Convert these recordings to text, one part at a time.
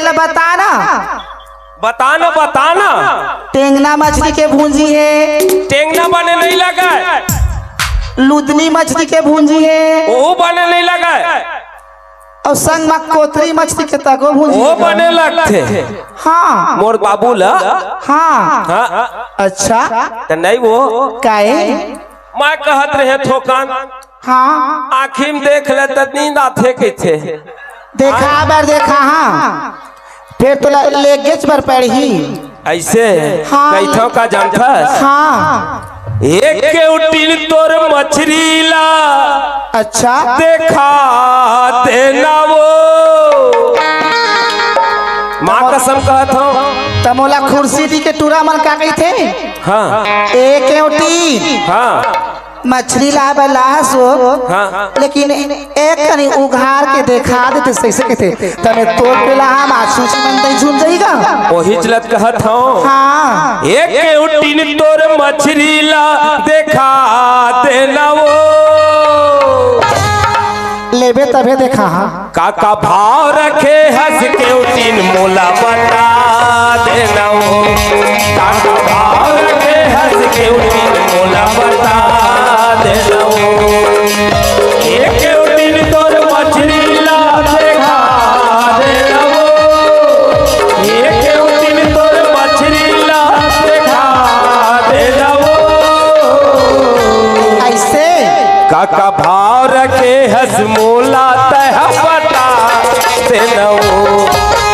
ला बताना बताना बताना। टेंगना मछली के भूंजी है, टेंगना बने नहीं लगा, लुदनी मछली के भूंजी है, वो बने नहीं लगा, और संग में कोतरी मछली के तको भूंजी वो बने लगते। हाँ मोर बाबू ला। हाँ हाँ अच्छा तो नहीं वो काहे मैं कहत रहे थोकान हाँ आखिर में देख ले तो नींद आते कैसे देखा बार देखा हाँ फिर तो लेगेज पर पड़ी ऐसे हाँ। कैथों का जानता हाँ एक के उटीन तोर मछली ला अच्छा देखा देना वो माँ कसम कहत हूँ तमोला खुर्सी के टूरा मन का कही थे हाँ एक उटी हाँ मछली ला बलास हाँ लेकिन एक कनी उघार के देखा देते सही कहते तमे तोड़ पे ला हम आसूच मन झूम जाएगा वही चलत कहत हूँ हाँ एक के उटीन तोर मछली ला देखा देना वो लेबे तबे देखा हाँ काका भाव रखे हंस के उटीन मोला बता देना वो काका भाव रखे हंस के उटीन मोला बता देना वो एक के उटीन तोर मछली ला देखा देना वो एक के उटीन तोर मछली ला देखा देना वो ऐसे काका भाव रखे हंस मोला तह बता देना वो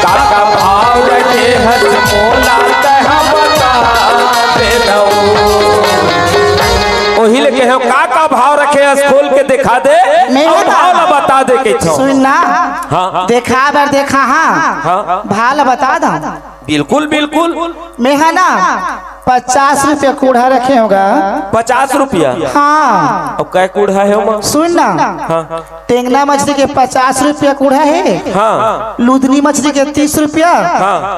काका भाव रखे हंस मोला तह बता देना वही लेके हम काका भाव रखे हंस खोल के दिखा दे नहीं और बता। भाव ला बता दे के छो सुनना हाँ। देखा बार देखा हाँ हाँ। भाल बता दा बिल्कुल बिल्कुल मैं है ना 50 रुपया कूड़ा रखे होगा 50 रुपया हाँ अब क्या कूड़ा है हम सुन ना हाँ टेंगना मछली के 50 रुपया कूड़ा है हाँ लुधनी मछली के 30 रुपया हाँ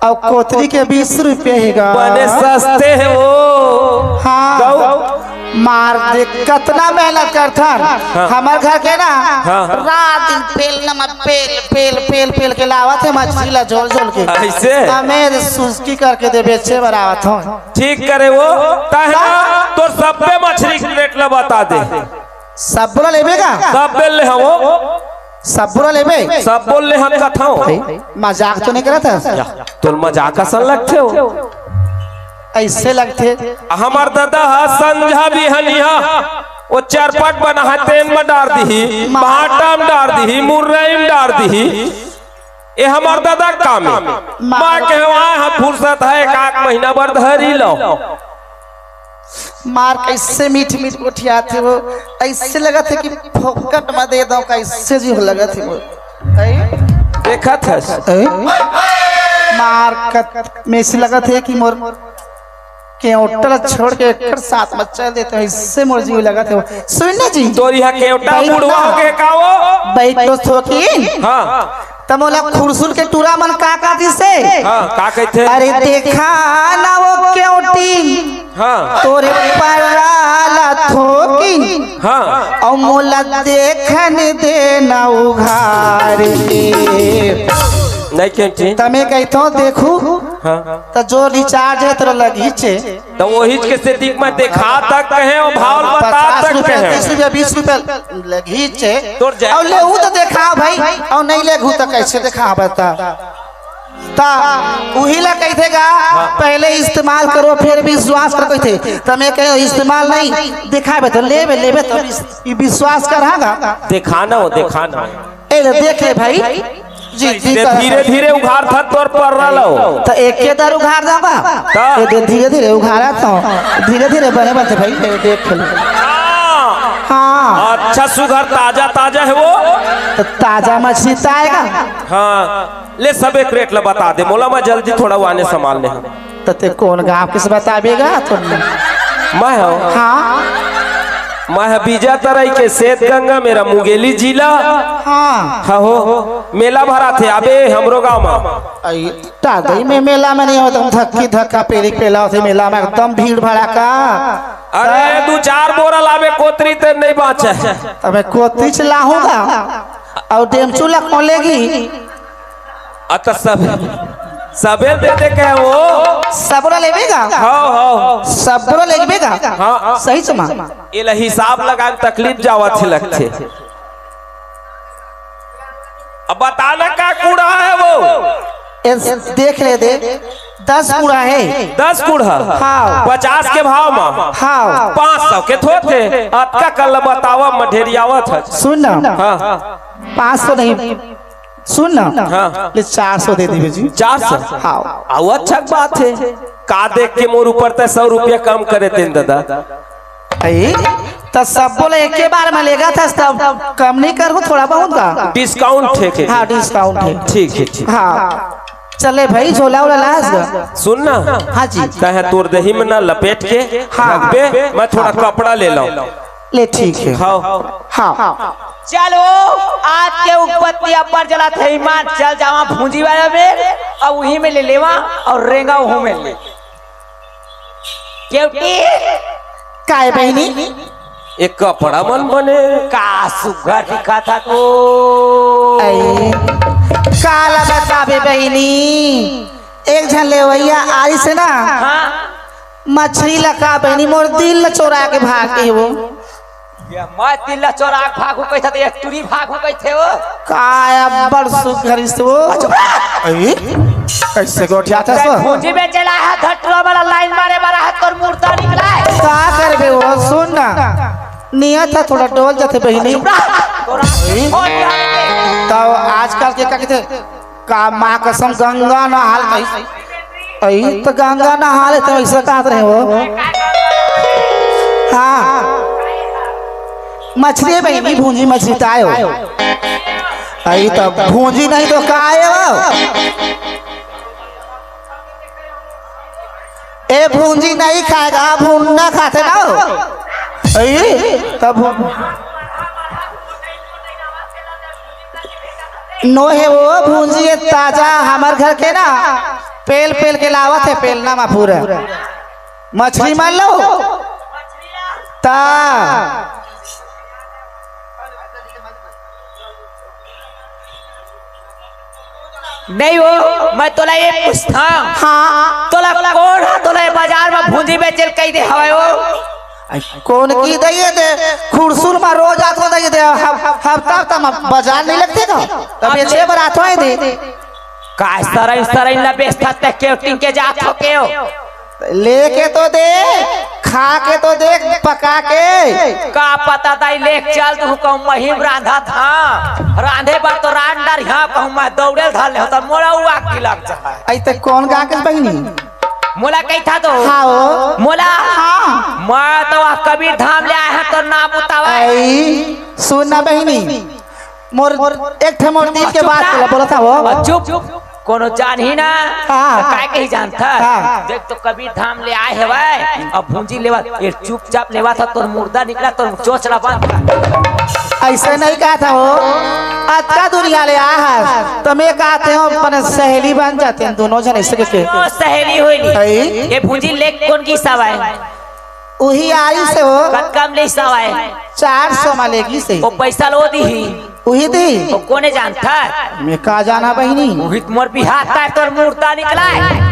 और कोतरी के 20 रुपया है बने सस्ते है वो हाँ मार दे कितना मेहनत करता हमार घर के ना रात दिन पेल नमक पेल पेल पेल पेल के लावत है मछली ला झोल झोल के ऐसे हमें सुस्की करके दे बेचे बरावत हूँ ठीक करे वो तहना तो सब पे मछली की रेट ला बता दे सब बोला लेबे का सब बोल ले हम सब बोला लेबे सब बोल ले हम कथाओ मजाक तो नहीं करा था तुम मजाक सन लगते हो ऐसे लगते हमार दादा संझा भी हनिया वो चरपट बना है तेल में डाल दी भाटा में डाल दी मुर्रई में डाल दी ये हमार दादा काम है माँ के वहाँ फुर्सत है एक महीना भर धरी लो मार कैसे मीठ मीठ उठियाते वो ऐसे लगा थे कि फोकट में दे दो कैसे जी लगा थे वो देखा था मार कत में से लगा थे कि मोर के होटल छोड़ के एक साथ में चल देते हैं इससे मोर जी लगा थे वो सुनना जी तोरी हा केवटा बुढ़वा के काओ बैठो थोकी हाँ तमोला खुरसुल के टूरा मन का दिसे हाँ का कहते अरे देखा ना वो क्योंटी हाँ तोरे पराला थोकी हाँ और मोला देखन देना उघार के नहीं कहती तमे कहतो देखू हाँ तो जो रिचार्ज है तो लगी छे तो वही के सेटिंग में देखा तक कहे और भाव बता 50 तक रुपया कहे 30 रुपया 20 रुपया लगी छे तोर जाए। और ले ऊ तो देखा भाई और नहीं ले तो कैसे देखा बता ता वही ला कहतेगा पहले इस्तेमाल करो फिर विश्वास कर कहते तमे कहो इस्तेमाल नहीं दिखाबे तो लेबे तो विश्वास करागा दिखाना हो दिखाना ए देख ले भाई जी धीरे धीरे उघार था तोर पर रहो तो एक के दर उघार दाबा ये धीरे धीरे उघारा तो धीरे धीरे बने बनते भाई देख ले हाँ अच्छा सुगर ताजा ताजा है वो तो ताजा मछली तो आएगा हाँ ले सब एक रेट ला बता दे मोला मैं जल्दी थोड़ा आने संभाल ले तो ते कौन गाँव किस बताबेगा तो मैं हूँ हाँ मैं बीजा तराई के सेत गंगा मेरा मुंगेली जिला हाँ हाँ हो मेला भरा थे अबे हमरो गाँव में टादई में मेला में नहीं होता धक्की धक्का पेली पेला होते मेला में एकदम भीड़ भड़ा का अरे 2-4 बोरा लावे कोतरी ते नहीं बाँचे तब कोती चलाऊंगा और डेमचू ला खोलेगी अत सब सबे दे दे के वो सबरो लेबेगा हाँ सबरो लेबेगा हाँ सही समा ये हिसाब लगा तकलीफ जावा अच्छे लगते। अब बताना का कूड़ा है वो देख ले दे 10 कूड़ा है 10 कूड़ा हाँ 50 के भाव में हाँ 500 के थोथे अतका कल बतावा मढेरियावा था सुन ना हाँ 500 नहीं सुन ना हाँ ले 400 दे दीजिए जी 400 हाँ आओ अच्छा बात है का देख के मोर ऊपर तो 100 रुपया कम करे थे दादा तो सब बोले एक के बार में लेगा था तब कम नहीं करूँ थोड़ा बहुत का डिस्काउंट है हाँ डिस्काउंट है ठीक है ठीक हाँ चले भाई झोला उला लाज सुन ना हाँ जी चाहे तोर दही में ना लपेट के रख दे मैं थोड़ा कपड़ा ले लाऊं ले ठीक है हाँ हाँ चलो आज के उपपत्ति अब्बर जला थे ईमान चल जावा भूंजी वाला में और वहीं में ले लेवा और रेंगा वहीं में ले केवटी काय बहनी एक कपड़ा मन बने का सुघर दिखा था तो काला बताबे बहनी एक झन ले भैया आई से ना हाँ मछली लगा बहनी मोर दिल चोरा के भाग के वो ये मैं तिल्ला चोरा भागू कही था तो एक तुरी भागू कही थे वो काया बड़ सुघर से वो कैसे गोठिया था सो भूंजी में चला है धटरा वाला लाइन मारे मारा है तोर मूर्ता निकला है का करबे वो सुन ना नियत है थोड़ा डोल जाते बहनी तो आजकल के का कहते का माँ कसम गंगा नहाल कही तो गंगा नहाल तो ऐसा कहते रहे वो हाँ मछली बहनी भूंजी मछली तो आयो आई तो भूंजी नहीं तो का आयो ए भूंजी नहीं खाएगा भूनना खाते ना तब नो है वो भूंजी ताजा हमार घर के ना पेल पेल के लावत है पेलना में पूरा मछली मान लो ता नहीं हो मैं तोला ये पूछता हाँ तोला कौन तोला बाजार में भूंजी बेचल कही दे हवाई वो कौन की दे दे खुरसुर में रोज आतो दे दे हफ्ता हफ्ता बाजार नहीं लगते का तब ये 6 बार आतो है दे का इस तरह इन बेचता ते केवटिंग के जात हो के हो लेके तो दे खा के तो देख पका के का पता था लेक चल तू कहूं महिम रांधा था रांधे बार तो रान डर यहाँ कहूं मैं दौड़े धल हो तो मोड़ा हुआ की लग जा आई तक कौन गा के बहनी मोला कही था तो हाँ मोला हाँ मैं तो वह कबीर धाम ले आया है तो नाम उतावा आई सुनना बहनी मोर एक ठे मोर दिल के बात बोला था वो चुप कोनो जान ही ना काय कही जानता देख तो कबीर धाम ले आए है भाई अब भूंजी लेवा ये चुपचाप लेवा था तोर मुर्दा निकला तो चोचला बंद ऐसे नहीं कहा था वो अतका दुनिया ले आया है तो मैं कहते हो अपने सहेली बन जाते हैं दोनों जन ऐसे के सहेली हुई ये भूंजी लेक कौन की सवाए वही आई से वो कम ले सवाए 400 मालेगी से वो पैसा लो दी वही दी वो कोने जानता मैं कहा जाना बहनी वही मोर बिहार का तोर मूर्ता निकला है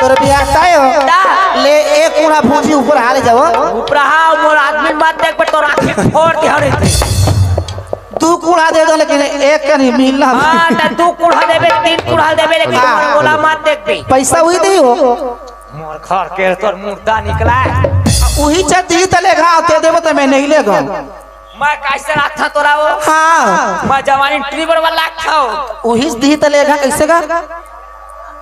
तोर बिहार का हो ले एक पूरा भूंजी ऊपर हाले जाओ ऊपर हां मोर आदमी मत देख पर तोर आंखें फोड़ दे हरे 2 कूड़ा दे दो लेकिन एक का नहीं मिलना हां त 2 कूड़ा देबे 3 कूड़ा देबे लेकिन मोर बोला मत देख बे पैसा हुई दी हो मोर घर के तोर मूर्ता निकला है वही चती तलेगा तो देबो तो मैं नहीं लेगा मैं कैसे रखा तोरा वो हाँ मैं जवानी ट्रिबर वाला खाओ वही दी तलेगा कैसे का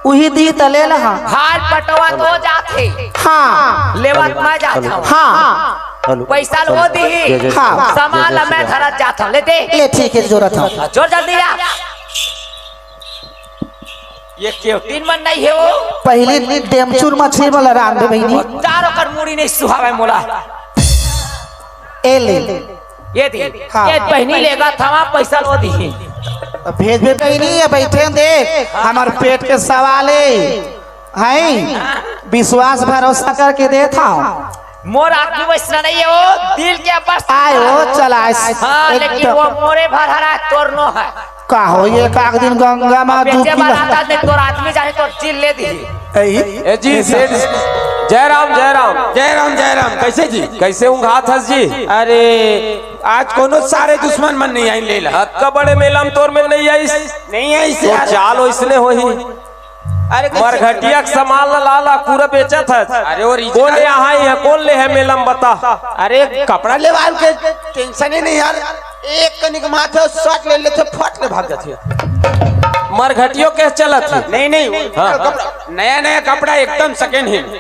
वही दी तले लहा हाल पटवा तो जाते हाँ लेवा मैं जाता हूँ हाँ पैसा लो दी हाँ सामान मैं घर जाता हूँ लेते ले ठीक है जरूरत है जोर जल्दी आ ये क्यों 3 मन नहीं है वो पहले डेमचूर मछली वाला रान दे बहनी चारों कर मुड़ी नहीं सुहावे मोला ए ले ये दी हाँ। ये बहनी लेगा थमा पैसा लो दी भेज भी बहनी है बैठे देख हमार पेट के सवाल है विश्वास भरोसा करके दे था मोर आदमी वैसा नहीं है, वो दिल के बस आयो चला हाँ, लेकिन वो मोरे भरहरा तोर नो है। का हो ये एक दिन गंगा माँ बेटे डूबती बारात ने तोर आदमी जाने तो दिल ले दी। ए जी सेठ जयराम जयराम जयराम जयराम कैसे जी कैसे हूँ घात हस जी। अरे आज कोनो सारे दुश्मन मन नहीं आई लेला हद का बड़े मेला में तोर में नहीं आई नहीं आई तो चाल इसने हो ही अरे मरघटिया के सामान लाला पूरा बेचा था। अरे और कौन ले यहाँ है कौन ले है मेला में बता। अरे कपड़ा ले वाल के टेंशन ही नहीं यार, एक कनिक माथे शॉट ले लेते फट ले भाग जाते। मरघटियों के चलत है नहीं नहीं हाँ। नया नया कपड़ा एकदम सेकेंड हैंड।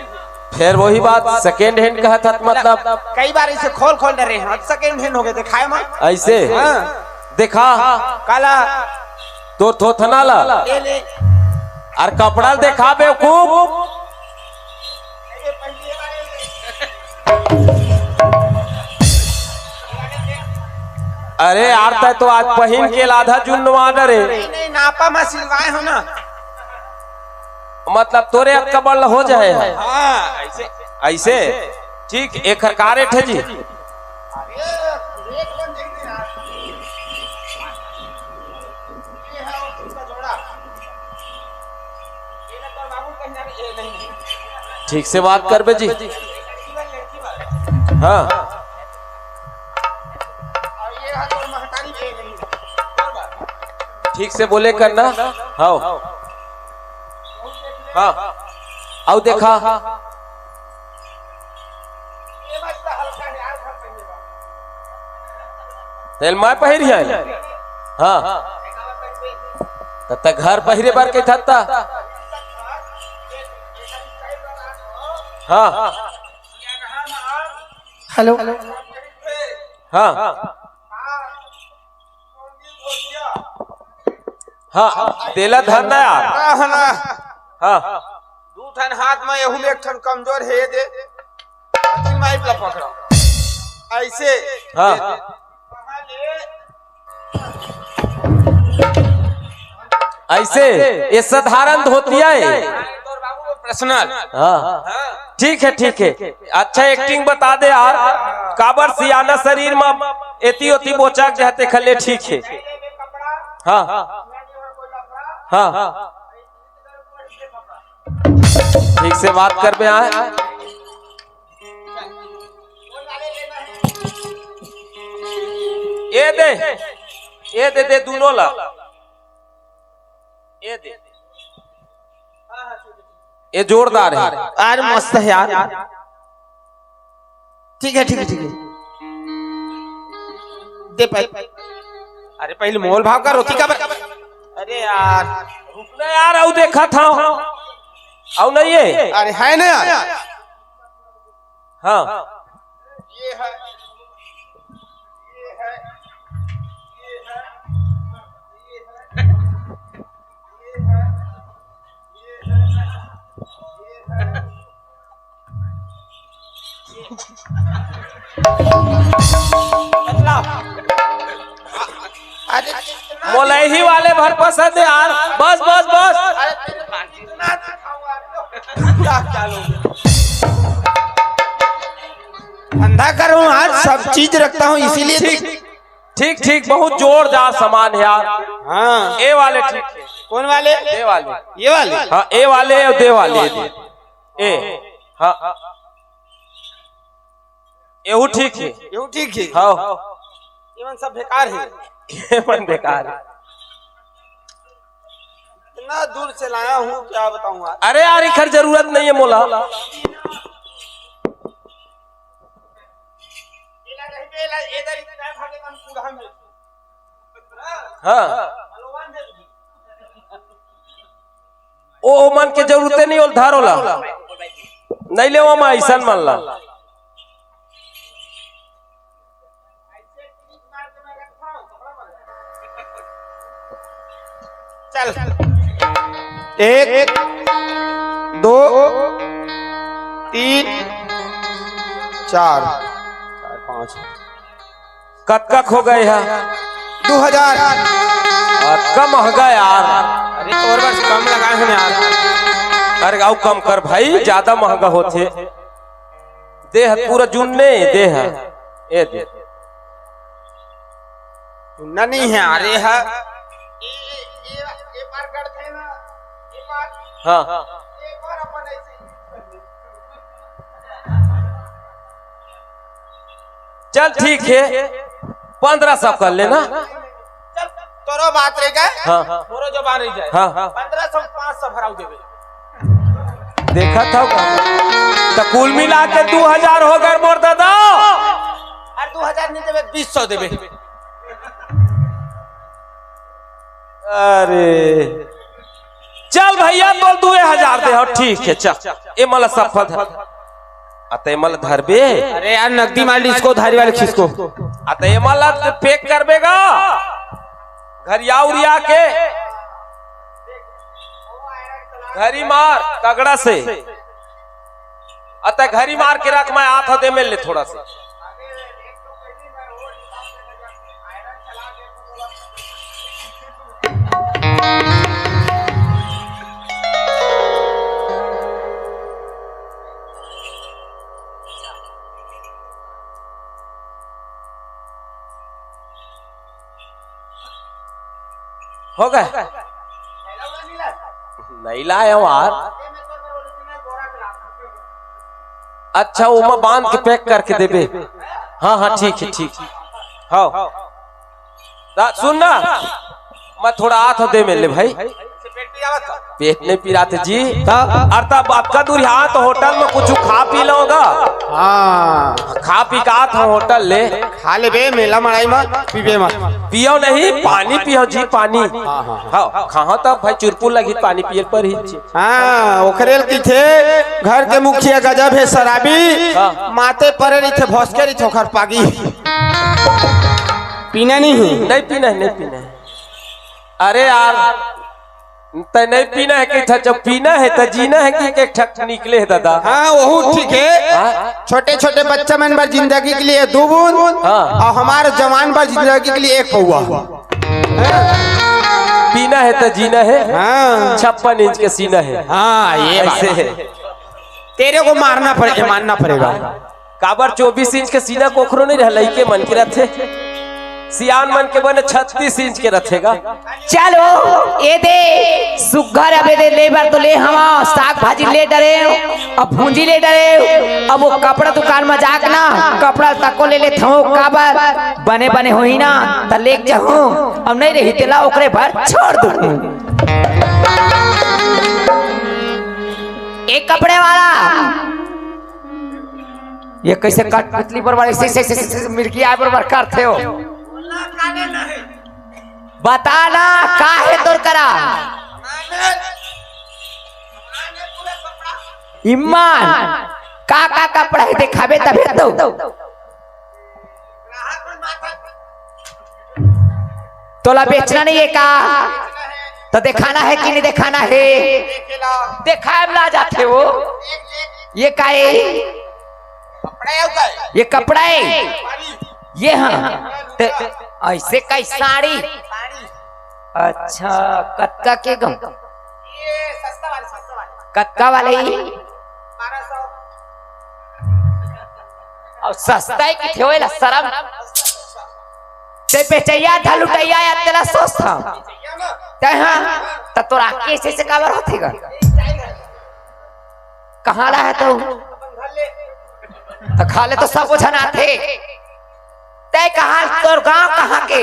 फिर वही बात सेकेंड हैंड कहा था मतलब कई बार इसे खोल खोल डरे हैं सेकेंड हैंड हो गए दिखाए मां ऐसे दिखा काला तो थोथना ला ले ले और कपड़ा देखा बेवकूफ। अरे यार तय तो आज पहन के आधा जुनवा डरे नहीं नापा में सिलवाए हो ना मतलब तोरे अब कबल हो जाए हाँ ऐसे ऐसे ठीक एक का रेट है जी। ठीक से बात कर बे जी हाँ ठीक से बोले करना हाँ हाँ आओ देखा तेल मैं पहिर है हाँ तब घर पहिरे बार के था हाँ हेलो हाँ हाँ तेला धरना यार हाँ दू ठन हाथ में यहू में एक ठन कमजोर है दे तीन माइप ला पकड़ा ऐसे हाँ ऐसे ये साधारण धोतिया है पर्सनल हाँ ठीक है अच्छा एक्टिंग बता दे यार काबर सियाना शरीर में एती ओती बोचक जाते खले ठीक है हाँ हाँ ठीक से बात कर बे आए ये दे दोनों ला ये दे ये जोरदार है अरे मस्त है यार ठीक है दे अरे पहले मोल भाव का रोटी का अरे यार रुकना यार आओ देखा था आओ नहीं है अरे है ना यार हाँ ये है मोलही वाले भर पसंद है यार बस धंधा कर रहा हूँ आज सब चीज रखता हूँ इसीलिए ठीक बहुत जोरदार सामान है यार हाँ ए वाले ठीक है कौन वाले दे वाले ये वाले हाँ ए वाले और दे वाले ए हाँ एहू ठीक है ये ठीक है हाँ ये सब बेकार है ये मन बेकार है इतना दूर से लाया हूँ क्या बताऊँ अरे यार इखर जरूरत नहीं है मोला हाँ ओ मन के जरूरत नहीं होल धार होला नहीं ले वो ऐसा मन ला चल एक दो तीन चार पाँच कतका खो गए है 2000 कम महंगा यार अरे और बस कम लगाए हैं यार अरे आओ कम कर भाई ज्यादा महंगा होते देह पूरा जुन्ने देह ये दे सुनना नहीं है अरे है ये बार करते हैं ना ये बार हाँ एक बार अपन ऐसे चल ठीक है 1500 कर लेना। चल तोरो बात रह गए हाँ तोरो जबान रह जाए हाँ हाँ 1500 500 भराऊ देवे देखा था तो कुल मिला के 2000 हो गए मोर दादा। और 2000 नहीं देवे 200 देवे। अरे चल भैया तो 2000 दे हो ठीक है चल ये मला सफल है अतः मला धरबे। अरे यार नकदी माल इसको धारी वाले खिसको अतः ये मला पैक करबेगा घरिया उरिया के घरी मार कगड़ा से अतः घरी मार के रख मैं हाथ दे में ले थोड़ा सा हो गए नहीं लाया यार। अच्छा वो मैं बांध के पैक करके देबे। हाँ हाँ ठीक है ठीक हाँ सुन ना मैं थोड़ा हाथ दे में ले भाई पेट नहीं पी रहा थे जी अर्थात आपका दूर यहाँ तो होटल में कुछ खा पी लूंगा। हाँ खा पी का था होटल ले खा ले बे मेला मड़ाई मत पीबे मत पियो नहीं पानी पियो जी पानी। हाँ खाओ तब भाई चुरपुर लगी पानी पिए पर ही। हाँ ओखरेल की थे घर के मुखिया गजब है शराबी माते परे रही थे भौसके रही थे ओखर पागी पीना नहीं पीना है नहीं पीना है। अरे यार तो नहीं पीना है कि था जब पीना है तो जीना है कि एक ठक निकले है दादा। हाँ वो ठीक है छोटे छोटे बच्चा मन बार जिंदगी के लिए 2 बूंद और हमारे जवान बार जिंदगी के लिए 1 पौआ। पीना है तो जीना है। हाँ 56 इंच के सीना है। हाँ ये ऐसे है तेरे को मारना पड़ेगा मानना पड़ेगा। काबर 24 इंच के सीना कोखरो नहीं रह के मन के रथे सियान मन के बने 36 इंच के रखेगा। चलो ये दे सुगर अबे दे ले बार तो ले हम साग भाजी ले डरे अब भूंजी ले डरे अब वो कपड़ा दुकान में जाक ना कपड़ा तको ले थो काबर बने बने होई ना त लेक जाहू अब नहीं रही तेला ओकरे भर छोड़ दू। एक कपड़े वाला ये कैसे कट पतली पर ऐसे मिर्गी आए पर करते हो बता ना काहे तोर करा ईमान का कपड़ा है दिखाबे तबे तो तोला बेचना नहीं है का तो दिखाना है कि नहीं दिखाना है दिखाए ला जाते हो ये का ये कपड़ा है ये हाँ ऐसे कई साड़ी अच्छा कत्का के गम कत्का वाले और सस्ता ही किथे होएला शर्म ते बेचैया था लुटैया या तेरा सस्ता ते हां त तोरा कैसे से काबर होथेगा कहां रहा है तो खा ले तो सब कुछ ना थे तय कहा तोर गांव कहाँ के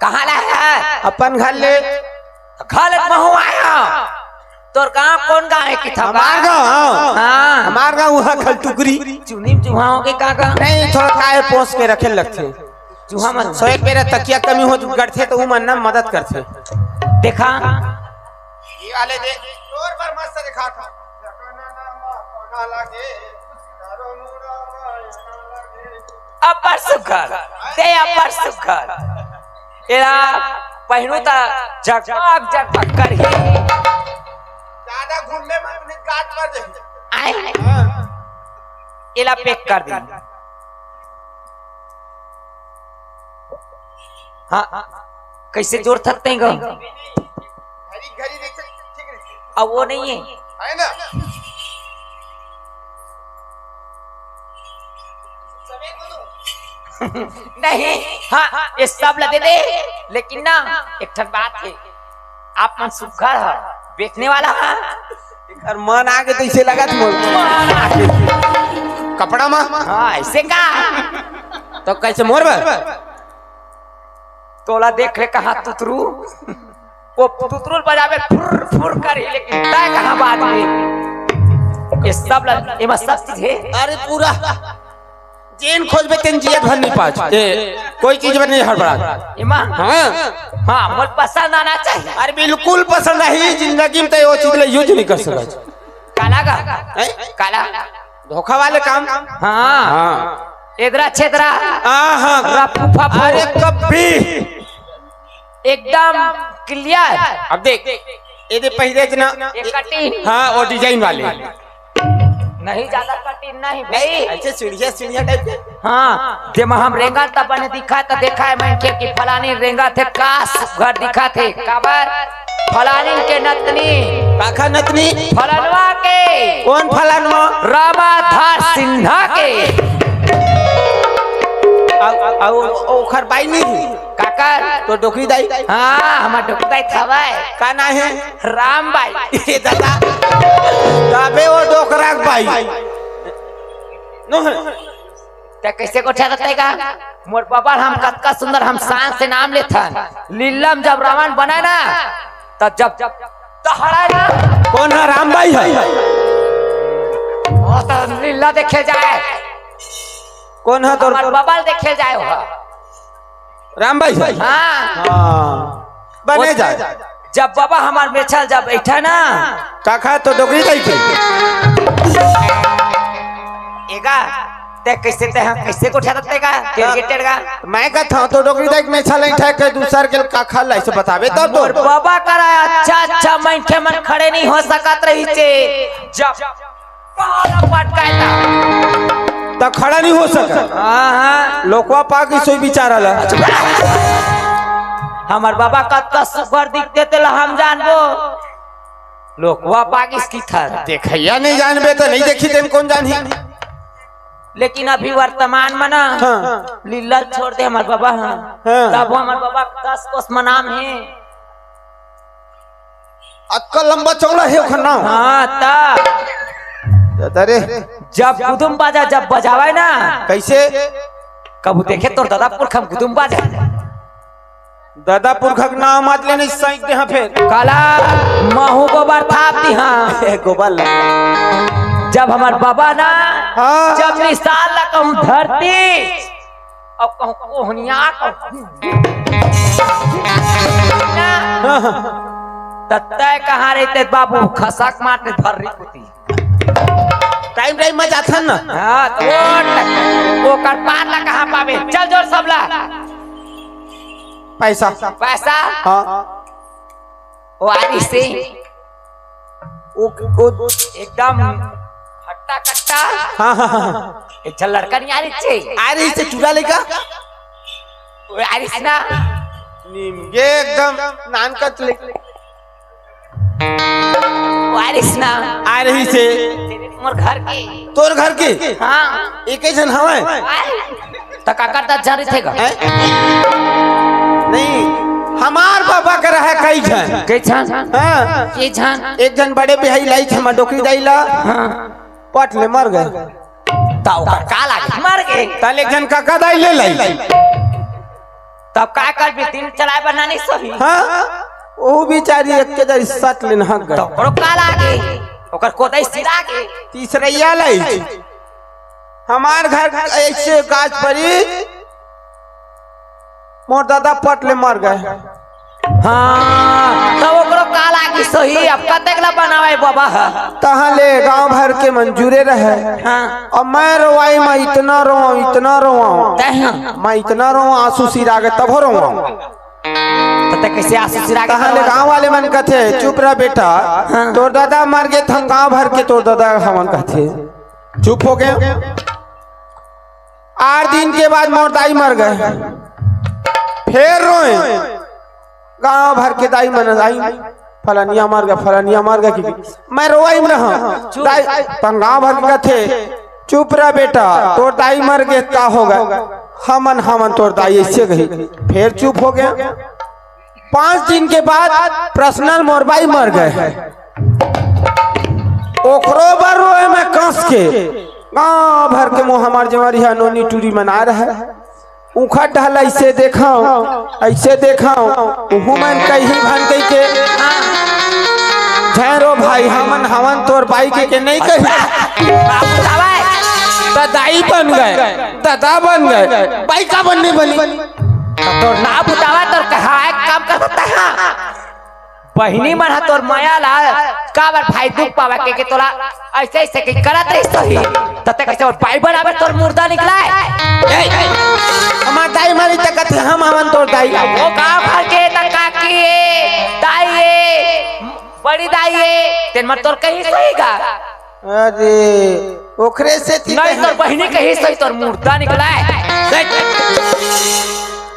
कहाँ ला है अपन घर ले खाले महू आया तोर गांव कौन गांव है कि था हमार गांव हाँ हमार गांव वहाँ खल टुकरी चुनी चुहाओं के का नहीं थोड़ा काहे पोस के रखे लगते चूहा मन सो एक मेरा तकिया कमी हो गढ़ते तो वो मन ना मदद करते देखा ये वाले दे तोर पर मस्त दिखा था अपर सुखर ते अपर सुखर एरा पहनू ता जगमग जगमग कर ही ज्यादा घूमने में अपने गाट पर दे आए एला पैक कर दी हाँ कैसे जोड़ सकते हैं घड़ी घड़ी देख ठीक है अब वो नहीं है। है ना? नहीं, हाँ ये सब लदे दे, लेकिन ना एक ठन बात है, आप मन सुघर है, बेचने वाला है। और मन आगे तो इसे लगा कपड़ा में। हाँ ऐसे का तो कैसे मोर तोला देख ले कहा तुतरू, वो तुतरू बजावे फुर फुर करी, लेकिन तय कहाँ बात में ये सब सब चीज है। अरे पूरा जेन खोजबे तेन जियत भर नहीं पाछ कोई चीज में नहीं हड़बड़ा। इमा हाँ हाँ मोर पसंद आना चाहिए। अरे बिल्कुल पसंद है, जिंदगी में तो वो चीज ले यूज नहीं कर सकता। काला का काला धोखा वाले काम। हाँ हाँ इधरा छेदरा हाँ रफू फफू अरे कभी एकदम क्लियर। अब देख ये पहले जना ये कटिंग हाँ वो डिजाइन वाले नहीं ज्यादा कटिंग नहीं भाई, ऐसे सीढ़िया टाइप के। हाँ जब हम रेंगा तब बने दिखा तो देखा है मैं कि फलानी रेंगा थे काश घर दिखा थे काबर फलानी के नतनी काका नतनी फलनवा के कौन फलानवा रामाधार सिन्हा के ओखर बाई नहीं काकर तो डोकरी दाई। हाँ हमार डुकदाई थवाए का ना है राम बाई ये दादा तबे वो डोकरा बाई नो ते कैसे को ठहरते का मोर बाबा हम कतका सुंदर हम शान से नाम लेथन लीलम जब रावण बना ना तब जब तहरा ना कौन है राम बाई है वो तो लीला देखे जाए कौन है तो हमार बाबा देखे जाए हो राम भाई है हाँ हाँ बने जाए जब बाबा हमार बेचल जब बैठा ना काका तो डोकरी दाई के एगा ते कैसे ते हम कैसे को ठहरते का टेरगेटेड का मैं का था तो डोकरी दाई में छल ठा के दूसर के काका लाई से बतावे तब और बाबा करा अच्छा मैंने मन खड़े नहीं हो सकत रही चे जब पाला पटकायता तो खड़ा नहीं हो सका। हाँ लोकवा पाकी सोई बिचारा ला हमार बाबा का सुपर दिखते थे हम जानबो लोकवा पाकिस की था देखैया नहीं जानबे तो नहीं देखी तेन कौन जानी। लेकिन अभी वर्तमान में ना हाँ। लीला छोड़ दे हमार बाबा हाँ। तब हमार बाबा 10 कोस में नाम है। अक्कल लंबा चौड़ा है ओखर नाम। हाँ तब अरे जब गुदुम बाजा जब बजावे ना कैसे कबू देखे तो दादा पुरख हम गुदुम बाजा दादा पुरखक नाम मत लेने साइड दे फिर काला महू गोबर थाप दी हाँ गोबर जब हमार बाबा ना हाँ। जब निशान लगम धरती अब कहूँ कोहनिया तत्ते कहाँ रहते बाबू खसक मारते धर रही कुती टाइम में जाथन ना। हाँ तो वो कर पार ला कहाँ पावे चल जोर सब ला पैसा पैसा हाँ वारी से एकदम हट्टा कट्टा हाँ एक चल लड़का नहीं आ रही छे अरे इसे चूड़ा लेगा वो आ रही ना ये एकदम नान का आ रही ना आ रही से मोर घर के तोर घर के हाँ एक ही जन हवे तो का करता जा रही थे नहीं हमार बाबा का रहा कई जन के छन हाँ के छन एक जन बड़े बिहाई लाई थे हम डोकरी दाईला पट ले मर गए ताऊ का काला मर गए तल एक जन काका दाई ले लाई तब का कर भी दिन चलाए बनानी सही हाँ वो बेचारी एक के दर सट लेन हक तो गए बड़ो काला गए ओकर कोदई सिरा के तीसरैया लाई हमार घर ऐसे गाछ परी मोर दादा पट ले मर गए हाँ तब ओकरो काला की सही अब कतेक ला बनावे बाबा तहाँ ले गांव भर के मंजूरे रहे हाँ और मैं रोवाई मैं इतना रोवा तह मैं इतना रोवा आंसू सिरा गए तब रोवा तते कैसे आंसू सिरा के तहाँ ले गांव वाले मन कथे चुप रह बेटा तोर दादा मर गए हम गांव भर के तोर दादा हमन कथे चुप हो गए 8 दिन के बाद मोर दाई मर गए फिर रोए गांव भर के दाई मन आई फलानिया मार गया फलानिया मार गया कि मैं रोई में रहा दाई पंगा भर के थे चुप रहा बेटा तोर दाई मर गए का होगा हमन हमन तोर दाई ऐसे गई फिर चुप हो गया 5 दिन के बाद पर्सनल मोरबाई मर गए ओखरो बर रोए में कस के गाँव भर के मुँह हमार जमारी है नोनी टूरी मना रहा है उखड़ ढल ऐसे देखाओ हुमन कहीं भन कही के झेरो भाई हमन हमन तोर बाई के नहीं कही दादाई बन गए दादा बन गए बाई का बनने बनी तोर ना बुतावा तोर कहा काम कर सकता है बहिनी मन है तोर माया ला का बार भाई दुख पावा के तोला ऐसे ऐसे के करत रही सही तते कैसे और भाई बनावे तोर मुर्दा निकला है हमार दाई मारी तकत हम हमन तोर दाई वो का भर के तका की दाई बड़ी दाई तेन मत तोर कहीं सही का अरे ओखरे से थी नहीं तोर बहिनी कहीं सही तोर मुर्दा निकला है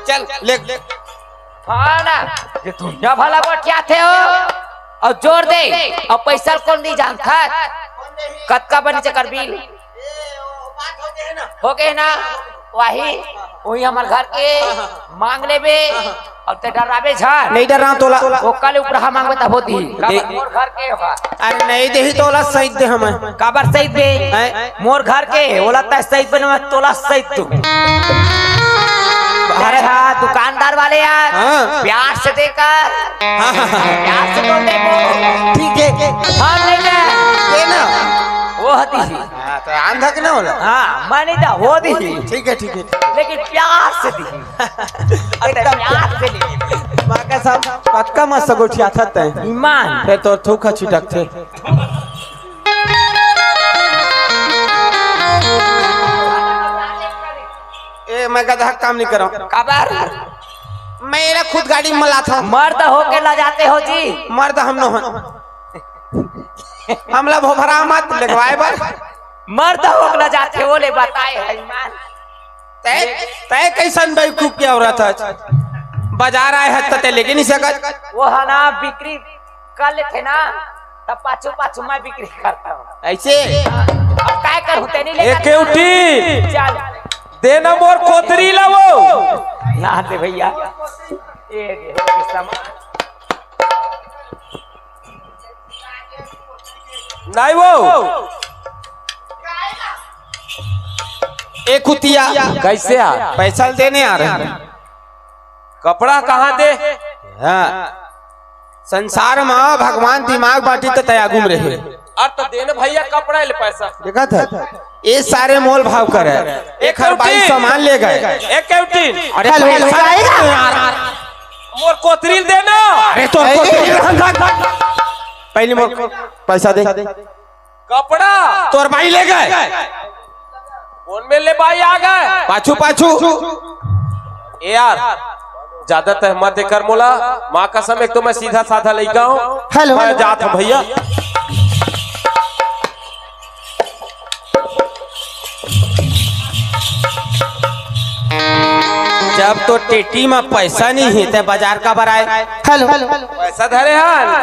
चल ले हाँ ना ये दुनिया भला बटिया थे हो और जोर दे और पैसा कौन नहीं जानता कतका बनी चकर बिल हो गए ना वही हमारे घर के मांग लेबे और ते डरावे झाड़ नहीं डर रहा तोला वो कल ऊपर हम मांगबे तब होती मोर घर के होगा अरे नहीं देही तोला सहित दे हमें काबर सहित बे मोर घर के होला त सहित बने में तोला सहित तू अरे हाँ दुकानदार वाले यार प्यार से देकर प्यार से बोल दे वो ठीक है हाँ नहीं ये ना वो होती ही तो अंधक ना होला हाँ मैं नहीं था वो दी ठीक है लेकिन प्यार से दी प्यार से ली माँ का सब पक्का मत सगोठिया था तय ईमान फिर तो थूका छिटक थे ए मैं गधा काम नहीं कर रहा हूँ काबर मेरा खुद गाड़ी में मला था मर्द होके ला जाते हो जी मर्द हम न हमला भोभरा मत लगवाए बार मर्द होके ला जाते हो ले बताए है ईमान तय कैसन बेवकूफ की औरत है बाजार आए है तते लेके नहीं सकत वो है ना बिक्री कर लेते ना तब पाछू पाछू मैं बिक्री करता हूँ ऐसे अब काय करूँ तेनी ले एक उठी चल देना मोर कोतरी लावो ना दे भैया ये नहीं वो एक कुतिया कैसे आ पैसा देने आ रहे हैं कपड़ा कहाँ दे हाँ संसार में भगवान दिमाग बांटी तो तया घूम रहे और तो देना भैया कपड़ा ले पैसा देखा था ये सारे मोल भाव कर है एक हर बाई सामान ले गए एक कैंटीन अरे पैसा यार मोर कोतरी देना अरे तो पहले मोर पैसा दे कपड़ा तोर भाई ले गए फोन में ले भाई आ गए पाछू पाछू ए यार ज्यादा तहमत देकर मोला माँ कसम एक तो मैं सीधा साधा लड़का हूँ हेलो मैं जात हूँ भैया जब तो टेटी में पैसा नहीं है तो बाजार का बराए हेलो पैसा धरे हैं